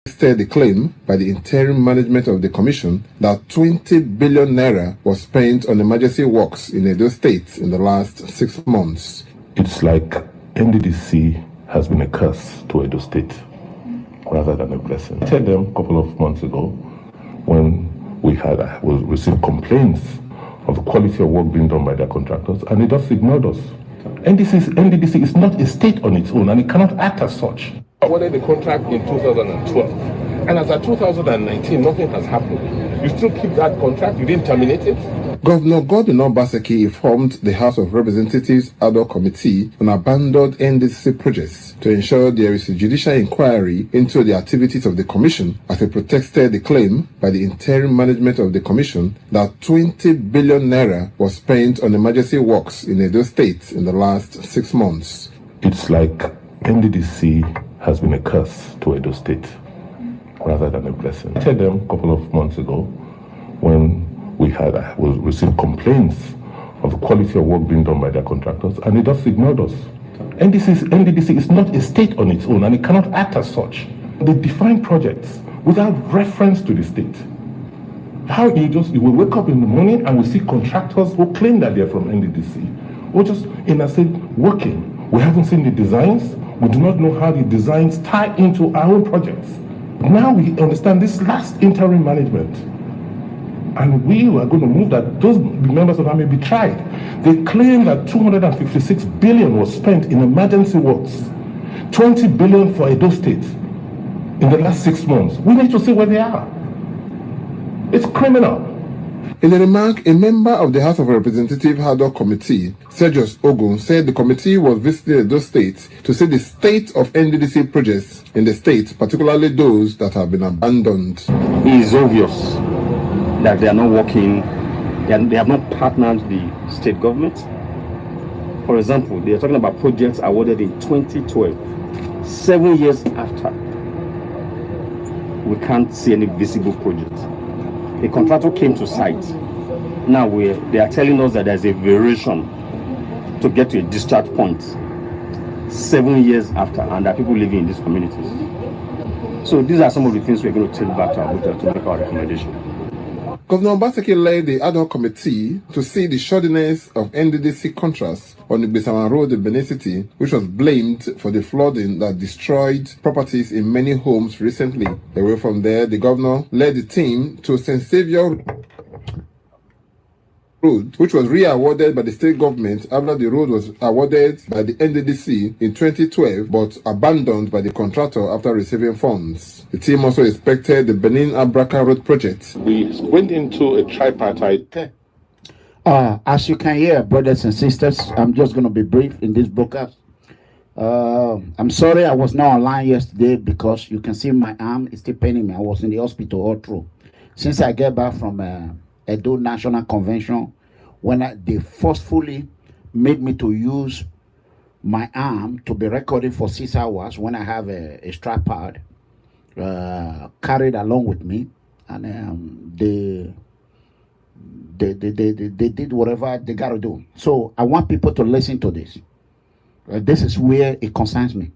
The claim by the interim management of the commission that 20 billion naira was spent on emergency works in Edo State in the last 6 months. It's like NDDC has been a curse to Edo State rather than a blessing. I told them a couple of months ago when we received complaints of the quality of work being done by their contractors, and they just ignored us. NDDC is not a state on its own, and it cannot act as such. I awarded the contract in 2012, and as of 2019, nothing has happened. You still keep that contract? You didn't terminate it? Governor Godwin Obaseki informed the House of Representatives ad hoc committee on abandoned NDDC projects to ensure there is a judicial inquiry into the activities of the commission, as he protested the claim by the interim management of the commission that 20 billion naira was spent on emergency works in Edo State in the last 6 months. It's like NDDC has been a curse to Edo State rather than a blessing. I told them a couple of months ago when we received complaints of the quality of work being done by their contractors, and they just ignored us. NDDC is not a state on its own, and it cannot act as such. They define projects without reference to the state. How you will wake up in the morning and we see contractors who claim that they're from NDDC, or just in a state working. We haven't seen the designs. We do not know how the designs tie into our own projects. Now we understand this last interim management, and we are going to move that those members of army be tried. They claim that 256 billion was spent in emergency works, 20 billion for Edo State in the last 6 months. We need to see where they are. It's criminal. In a remark, a member of the House of Representatives ad hoc committee, Sergius Ogun, said the committee was visiting Edo State to see the state of NDDC projects in the state, particularly those that have been abandoned. It is obvious that they are not working, they have not partnered the state government. For example, they are talking about projects awarded in 2012, 7 years after. We can't see any visible projects. A contractor came to site. Now they are telling us that there's a variation to get to a discharge point 7 years after, and there are people living in these communities. So these are some of the things we're going to take back to Abuja to make our recommendation. Governor Obaseki led the ad hoc committee to see the shoddiness of NDDC contracts on the Besawan Road in Benin City, which was blamed for the flooding that destroyed properties in many homes recently. Away from there, the governor led the team to St. Saviour Road, which was re-awarded by the state government after the road was awarded by the NDDC in 2012 but abandoned by the contractor after receiving funds. The team also inspected the Benin Abraka Road project. We went into a tripartite. Okay. As you can hear, brothers and sisters, I'm just going to be brief in this broadcast. I'm sorry I was not online yesterday because you can see my arm is still paining me. I was in the hospital all through. Since I get back from Edo National Convention, when they forcefully made me to use my arm to be recording for 6 hours when I have a strap pad carried along with me, and they did whatever they got to do. So I want people to listen to this. This is where it concerns me.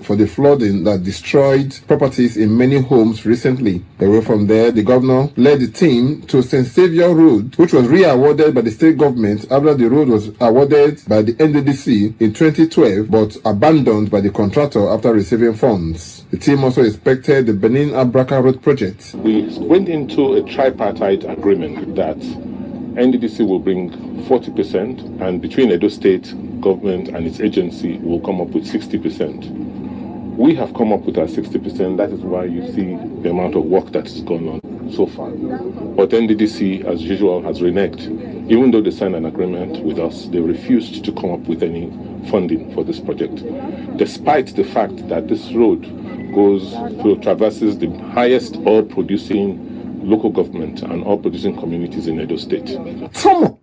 For the flooding that destroyed properties in many homes recently. Away from there, the governor led the team to St. Saviour Road, which was re-awarded by the state government after the road was awarded by the NDDC in 2012 but abandoned by the contractor after receiving funds. The team also inspected the Benin Abraka Road project. We went into a tripartite agreement that NDDC will bring 40%, and between Edo State government and its agency will come up with 60%. We have come up with our 60%. That is why you see the amount of work that has gone on so far. But NDDC, as usual, has reneged. Even though they signed an agreement with us, they refused to come up with any funding for this project, despite the fact that this road traverses the highest oil-producing local government and oil-producing communities in Edo State.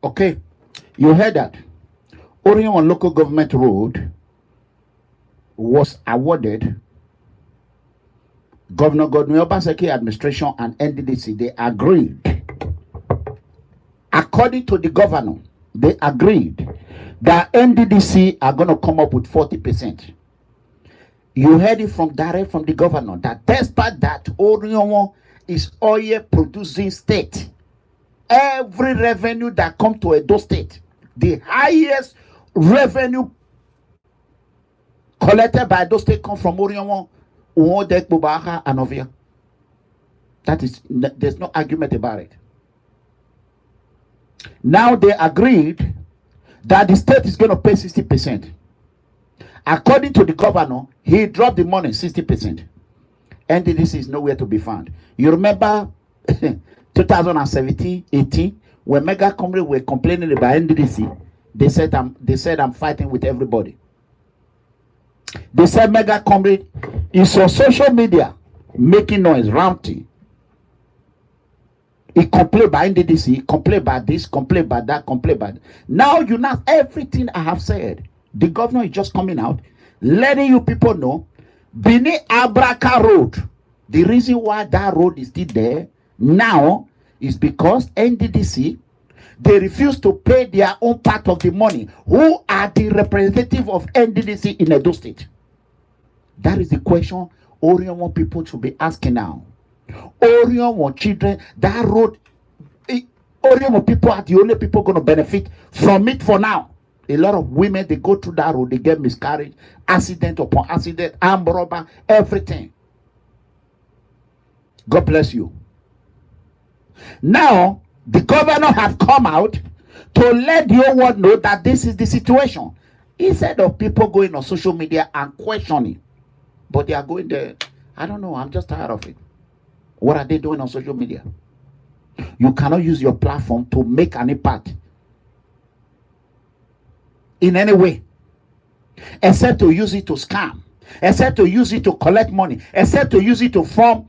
Okay, you heard that. Orion Local Government Road was awarded. Governor Godwin Obaseki administration and NDDC, they agreed. According to the governor, they agreed that NDDC are going to come up with 40%. You heard it from direct from the governor that despite that Orionwo is oil producing state. Every revenue that come to Edo State, the highest revenue collected by Edo State come from Orionwo, Uwodek, Bubaha, and Ovia. That is, there's no argument about it. Now they agreed that the state is going to pay 60%. According to the governor, he dropped the money 60%. NDDC is nowhere to be found. You remember 2017-18 when Mega Company were complaining about NDDC, they said I'm fighting with everybody. They said Mega Company is on social media making noise, ranting. He complained about NDDC, he complained about this, complained about that, complained about that. Now you know everything I have said. The governor is just coming out, letting you people know Bini Abraka Road. The reason why that road is still there now is because NDDC, they refuse to pay their own part of the money. Who are the representative of NDDC in Edo State? That is the question Orionwo people should be asking now. Orionwo children, that road, Orionwo people are the only people going to benefit from it for now. A lot of women, they go through that road, they get miscarriage, accident upon accident, armed robber, everything. God bless you. Now, the governor have come out to let the whole world know that this is the situation. Instead of people going on social media and questioning, but they are going there. I don't know, I'm just tired of it. What are they doing on social media? You cannot use your platform to make an impact in any way, except to use it to scam, except to use it to collect money, except to use it to form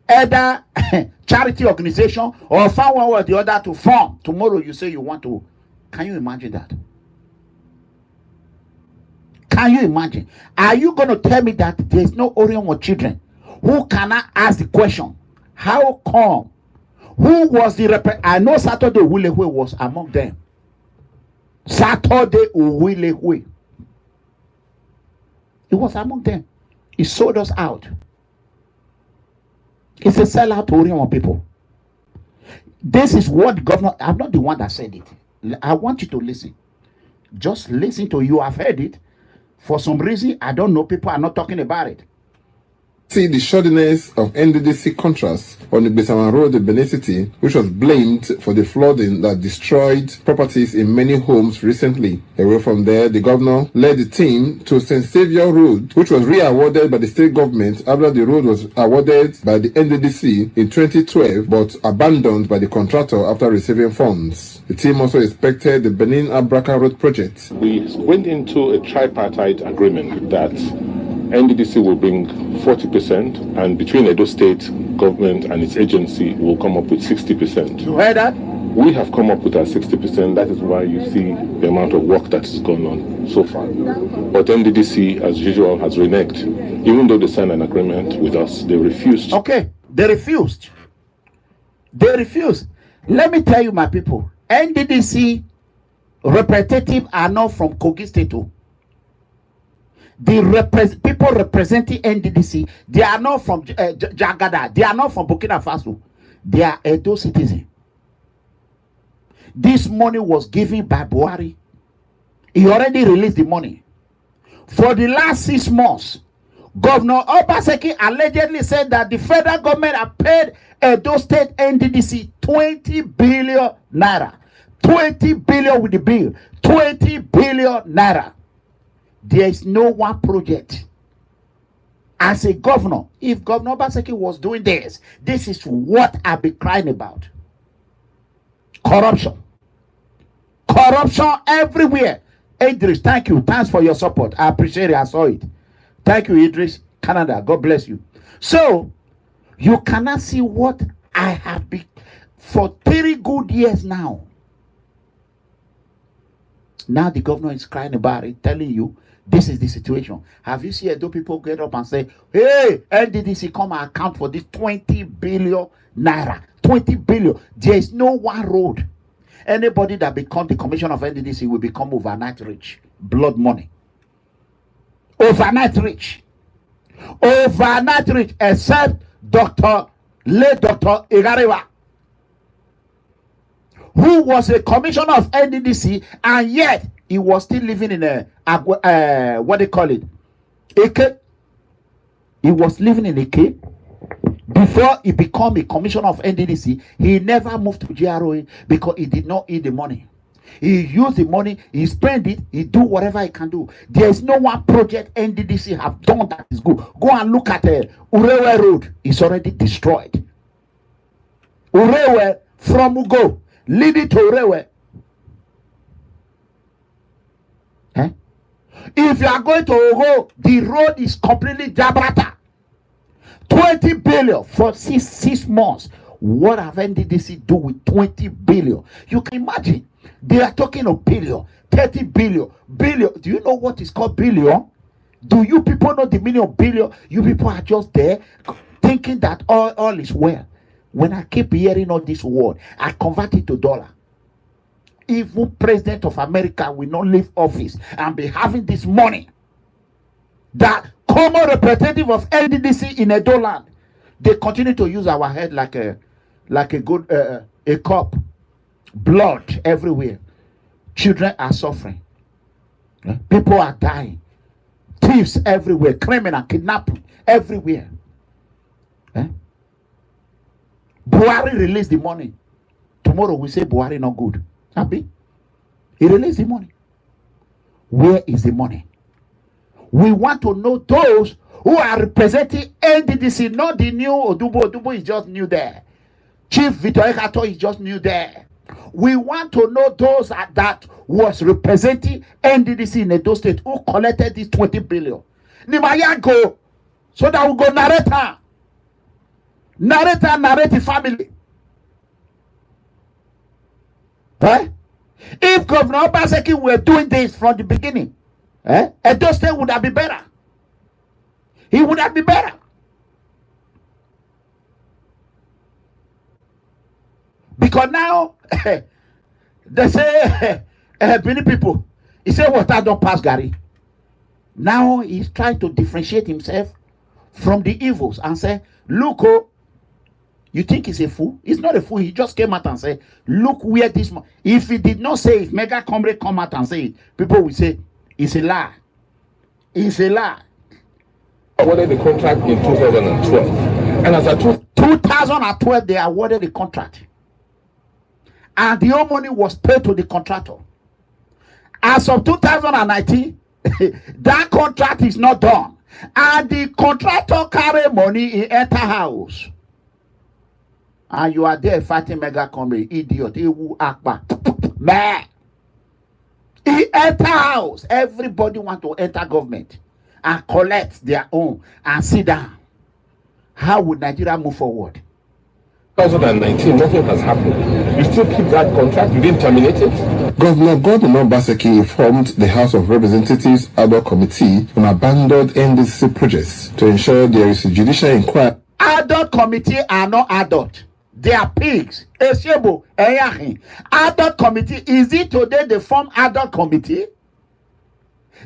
either charity organization or find one or the other to form. Tomorrow you say you want to. Can you imagine that? Can you imagine? Are you going to tell me that there is no Orionwo children who cannot ask the question, how come? Who was the I know Saturday Uwilekwe was among them. Saturday Uwilekwe. He was among them. He sold us out. It's a sellout to Orionwo people. This is what governor, I'm not the one that said it. I want you to listen. Just listen to you. I've heard it. For some reason, I don't know, people are not talking about it. See the shoddiness of NDDC contrast on the Besama Road in Benin City, which was blamed for the flooding that destroyed properties in many homes recently. Away from there, the governor led the team to St. Saviour Road, which was re-awarded by the state government after the road was awarded by the NDDC in 2012 but abandoned by the contractor after receiving funds. The team also inspected the Benin Abraka Road project. We went into a tripartite agreement that NDDC will bring 40%, and between Edo State government and its agency will come up with 60%. You heard that? We have come up with our 60%. That is why you see the amount of work that has gone on so far. But NDDC, as usual, has reneged. Even though they signed an agreement with us, they refused. Okay, they refused. They refused. Let me tell you, my people, NDDC representatives are not from Kogi State. The people representing NDDC, they are not from Jagada. They are not from Burkina Faso. They are Edo citizens. This money was given by Buhari. He already released the money. For the last 6 months, Governor Obaseki allegedly said that the federal government had paid Edo State NDDC 20 billion naira. 20 billion with the bill. 20 billion naira. There is no one project. As a governor, if Governor Obaseki was doing this is what I've been crying about. Corruption. Corruption everywhere. Idris, thank you. Thanks for your support. I appreciate it. I saw it. Thank you, Idris. Canada, God bless you. So, you cannot see what I have been for 3 good years now. Now the governor is crying about it, telling you, this is the situation. Have you seen Edo people get up and say, hey, NDDC, come and account for this 20 billion naira. 20 billion. There is no one road. Anybody that becomes the commissioner of NDDC will become overnight rich. Blood money. Overnight rich. Overnight rich, except late Dr. Igarewa, who was a commissioner of NDDC, and yet he was still living in a what they call it, Eke. He was living in Eke before he became a commissioner of NDDC. He never moved to GROA because he did not eat the money. He used the money, he spent it, he do whatever he can do. There is no one project NDDC have done that is good. Go and look at Urewe Road. It's already destroyed. Urewe from Ugo leading to Urewe. If you are going to Ugo, the road is completely jabrata. 20 billion for six months. What have NDDC do with 20 billion? You can imagine. They are talking of billion, 30 billion, billion. Do you know what is called billion? Do you people know the meaning of billion? You people are just there thinking that all is well. When I keep hearing all this word, I convert it to dollar. Even President of America will not leave office and be having this money. That common representative of NDDC in Edo land, they continue to use our head like a good a cup. Blood everywhere. Children are suffering. People are dying. Thieves everywhere. Criminal kidnapping everywhere. Buhari released the money. Tomorrow we say Buhari not good. Abi? He released the money. Where is the money? We want to know those who are representing NDDC, not the new Odubo. Odubo is just new there. Chief Victor Ekato is just new there. We want to know those that was representing NDDC in Edo State who collected this 20 billion. Nimaya go so that we go narrate the family. If Governor Obaseki were doing this from the beginning, Edo State would have been better. He would have been better. Because now they say many people, he said water don't pass Gary. Now he's trying to differentiate himself from the evils and say, look, oh, you think he's a fool? He's not a fool. He just came out and said, look where this man. If he did not say, if Mega Comrade come out and say it, people will say it's a lie. It's a lie. Awarded the contract in 2012, and as at 2012 they awarded the contract. And the whole money was paid to the contractor. As of 2019, that contract is not done. And the contractor carry money in enter house. And you are there fighting Mega Comrade, idiot. Ewu Akbar. Man. He enter house. Everybody want to enter government and collect their own and sit down. How would Nigeria move forward? 2019, nothing has happened. You still keep that contract? You didn't terminate it? Governor Gordon Obaseki informed the House of Representatives ad hoc committee on abandoned NDC projects to ensure there is a judicial inquiry. Adult committee are not adult. They are pigs. Eshebo, Eyahin. Adult committee, is it today they form adult committee?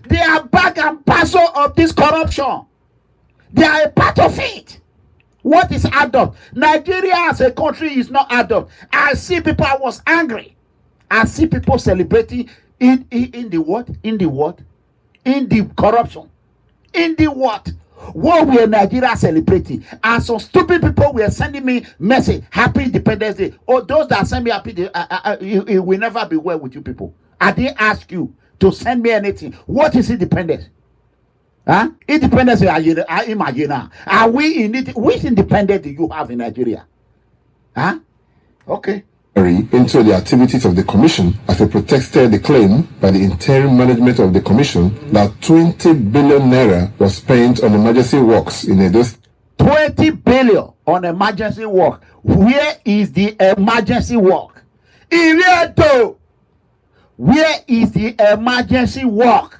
They are back and parcel of this corruption. They are a part of it. What is adult? Nigeria as a country is not adult. I see people, I was angry. I see people celebrating in the what? In the what? In the corruption. In the what? What were Nigeria celebrating? And some stupid people were sending me message, Happy Independence Day. Oh, those that send me happy day, it will never be well with you people. I didn't ask you to send me anything. What is independence? Huh? Independence, I imagine. Are we in it? Which independence do you have in Nigeria? Huh? Okay. Into the activities of the commission as it protested the claim by the interim management of the commission that 20 billion naira was spent on emergency works in Edo. 20 billion on emergency work. Where is the emergency work? Irieto. Where is the emergency work?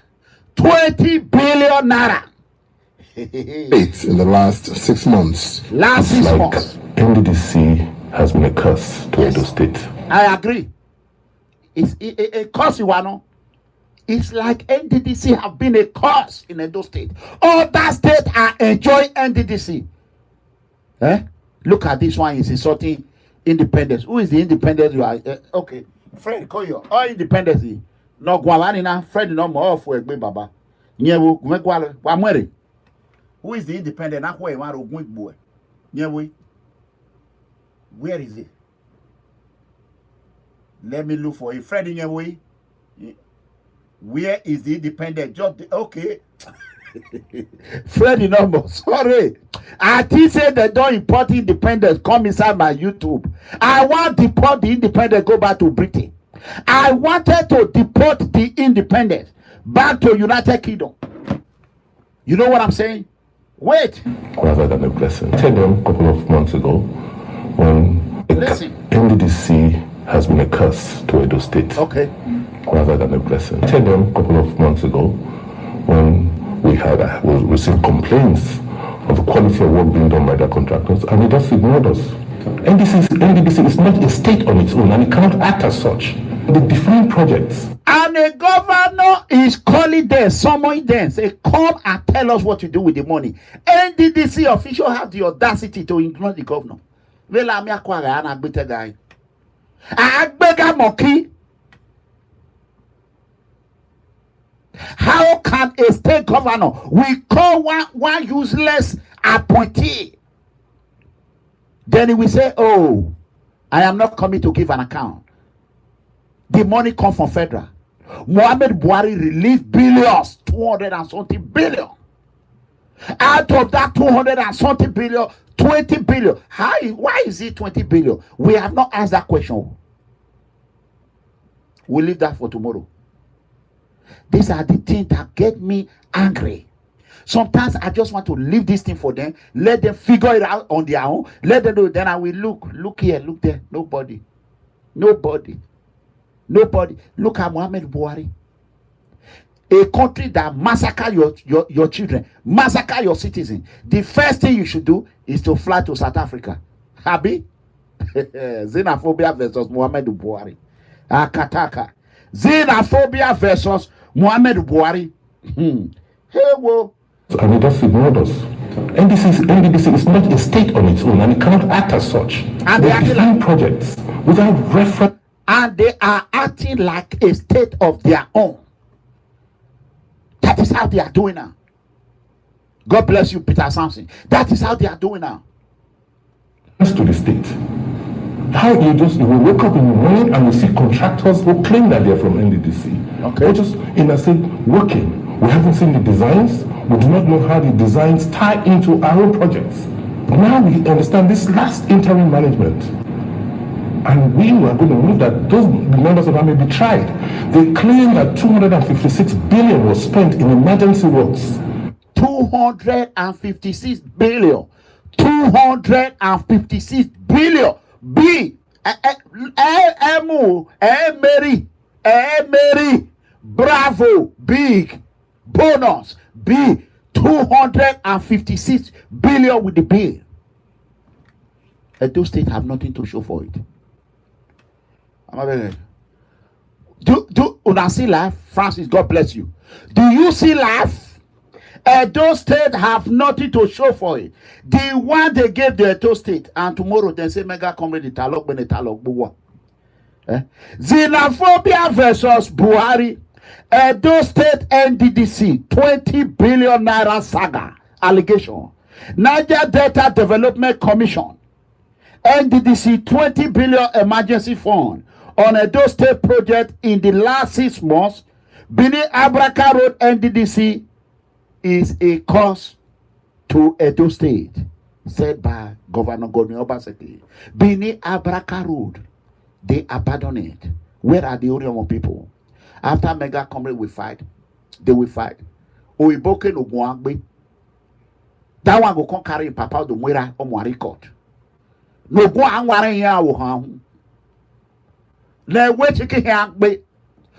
20 billion naira. In the last 6 months. Last 6 months. NDDC has been a curse to Edo State. I agree. It's a curse, you know. It's like NDDC have been a curse in Edo State. Other states are enjoying NDDC. Look at this one, is insulting independence. Who is the independence you are? Okay, Fred, call you. All independence. No Gualani na Fred no more for a baba. Nyewu, Gwale, Wamwere. Who is the independent? Not where you want to boy. Nyewu. Where is it? Let me look for it. Fred Nyewu. Where is the independent? Okay. Freddy number, sorry. I think say they don't import independence. Come inside my YouTube. I want to deport the independent, go back to Britain. I wanted to deport the independent back to United Kingdom. You know what I'm saying? Wait. Rather than a blessing. I said them a couple of months ago when NDDC has been a curse to Edo State. Okay. Rather than a blessing. I said them a couple of months ago when we received complaints of the quality of work being done by their contractors, and it just ignored us. NDDC is not a state on its own, and it cannot act as such. They define projects. And the governor is calling them, summoning them, say, come and tell us what you do with the money. NDDC officials have the audacity to ignore the governor. How can a state governor, we call one useless appointee, then he will say, oh, I am not coming to give an account. The money comes from federal. Mohammed Buhari released billions, 200 and something billion. Out of that 200 and something billion, 20 billion. Why is it 20 billion? We have not asked that question. We'll leave that for tomorrow. These are the things that get me angry. Sometimes I just want to leave this thing for them. Let them figure it out on their own. Let them do it. Then I will look here, look there. Nobody. Look at Mohammed Buhari. A country that massacre your children, massacre your citizens. The first thing you should do is to fly to South Africa. Happy? Xenophobia versus Mohammed Buhari. Akataka. Xenophobia versus Mohammed Buhari. Hey, whoa. And it just ignored us. NDDC is not a state on its own, and it cannot act as such. And they define projects without reference. And they are acting like a state of their own. That is how they are doing now. God bless you, Peter Sampson. That is how they are doing now. To the state. How you will wake up in the morning and you see contractors who claim that they are from NDDC. Okay. They're just in a state working. We haven't seen the designs. We do not know how the designs tie into our own projects. Now we understand this last interim management. And we were going to move that those members of army be tried. They claim that 256 billion was spent in emergency works. 256 billion. 256 billion. Mary, bravo, big, bonus, B, 256 billion with the bill. Edo State have nothing to show for it. Do una see life? Francis, God bless you. Do you see life? Edo State have nothing to show for it. The one they gave the Edo State, and tomorrow they say mega comrade the talok when the talok buwa. Xenophobia versus Buhari. Edo State NDDC 20 billion naira saga allegation. Niger Delta Development Commission NDDC 20 billion emergency fund on Edo State project in the last 6 months. Bini Abraka Road NDDC is a cost to Edo State, said by Governor Godwin Obaseki. Bini Abraka Road, they abandon it. Where are the Oriomo people? After Mega Comrade will fight, they will fight. Oiboke no Guangbe. That one go come carry Papa do Mwera or Mwarikot. No go angware ya wo han. Na we chiki hangbe.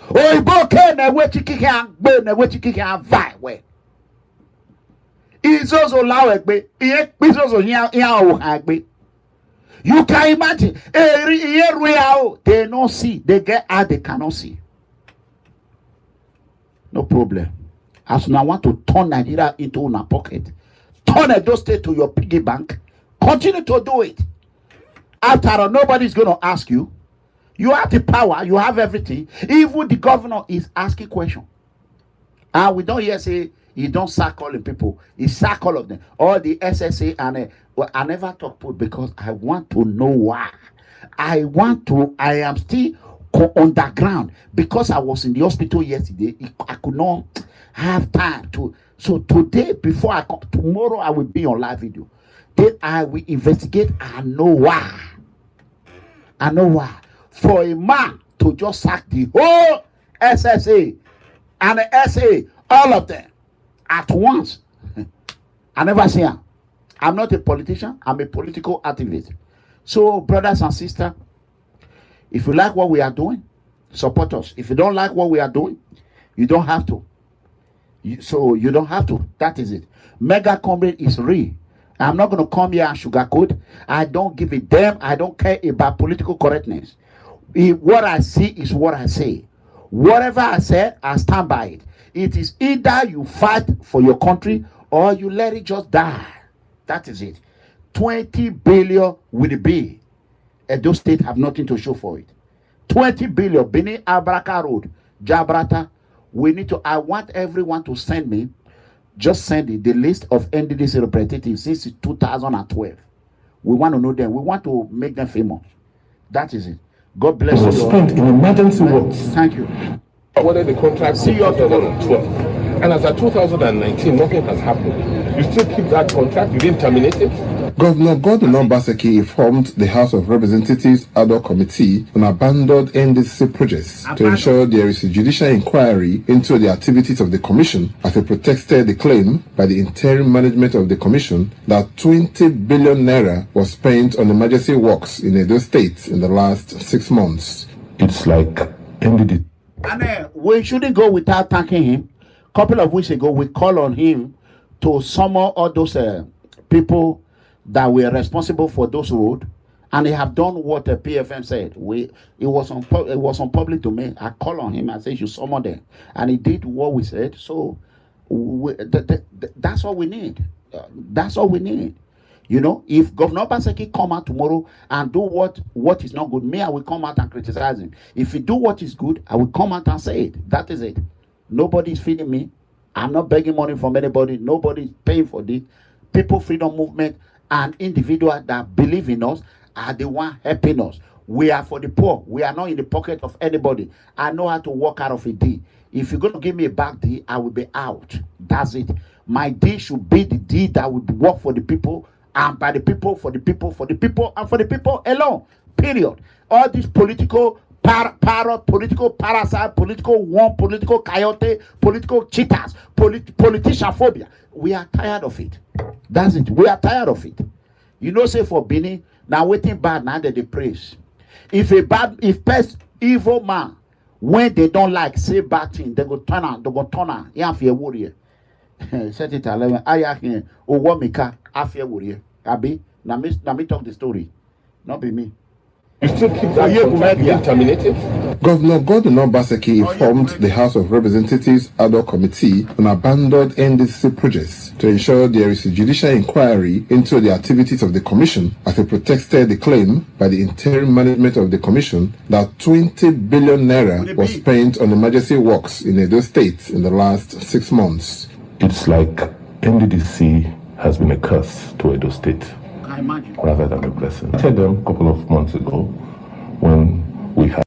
Oiboke na we chiki hangbe na we chiki hang vai we. Izozo lawegbe, iye bizozo ya wo hangbe. You can imagine, they don't see, they get out, they cannot see. No problem. As now want to turn Nigeria into una pocket, turn Edo State to your piggy bank, continue to do it. After all, nobody's going to ask you. You have the power, you have everything. Even the governor is asking questions. And we don't hear say he don't sack all the people. He sack all of them. All the SSA and I never talk put because I want to know why. I am still underground because I was in the hospital yesterday. I could not have time to. So today, before I come, tomorrow I will be on live video. Then I will investigate and know why. I know why. For a man to just sack the whole SSA and the SA, all of them at once. I never see him. I'm not a politician. I'm a political activist. So, brothers and sisters, if you like what we are doing, support us. If you don't like what we are doing, you don't have to. So you don't have to. That is it. Mega Comrade is real. I'm not going to come here and sugarcoat. I don't give a damn. I don't care about political correctness. What I see is what I say. Whatever I say, I stand by it. It is either you fight for your country or you let it just die. That is it. 20 billion will be. Edo State have nothing to show for it. 20 billion. Benin Abraka Road, Jabrata. We need to. I want everyone to send me. Just send it, the list of NDDC representatives since 2012. We want to know them. We want to make them famous. That is it. God bless you. Was spent in emergency works. Thank you. Awarded the contract See you in 2012. And as of 2019, nothing has happened. You still keep that contract? You didn't terminate it? Governor Gordon Obaseki informed the House of Representatives ad hoc committee on abandoned NDC projects to ensure there is a judicial inquiry into the activities of the commission as he protested the claim by the interim management of the commission that 20 billion naira was spent on emergency works in Edo State in the last 6 months. It's like NDD. And we shouldn't go without thanking him. A couple of weeks ago, we called on him to summon all those people that were responsible for those roads, and they have done what the PFM said. It was on public domain. I called on him and said, "You summon them," and he did what we said. So that's all we need. That's all we need. You know, if Governor Obaseki come out tomorrow and do what is not good, me, I will come out and criticize him. If he do what is good, I will come out and say it. That is it. Nobody is feeding me. I'm not begging money from anybody. Nobody is paying for this. People Freedom Movement and individuals that believe in us are the one helping us. We are for the poor. We are not in the pocket of anybody. I know how to walk out of a deal. If you're going to give me a back deal, I will be out. That's it. My deal should be the deal that will work for the people and by the people, for the people, for the people, and for the people alone. Period. All these political political parasite, political worm, political coyote, political cheaters, politician phobia. We are tired of it. That's it. We are tired of it. You know, say for Benin, now waiting bad, now that they praise. If evil man, when they don't like, say bad thing, they go turn on, yeah, fear warrior. Set it 11. I hear, oh, what make a fear warrior. Abi, now me talk the story. Not be me. You still keep that contract? You didn't terminate it? Governor Gordon Obaseki informed the House of Representatives ad hoc committee on abandoned NDC projects to ensure there is a judicial inquiry into the activities of the commission as he protested the claim by the interim management of the commission that 20 billion naira was spent on emergency works in Edo State in the last 6 months. It's like NDDC has been a curse to Edo State rather than a blessing. I told them a couple of months ago when we had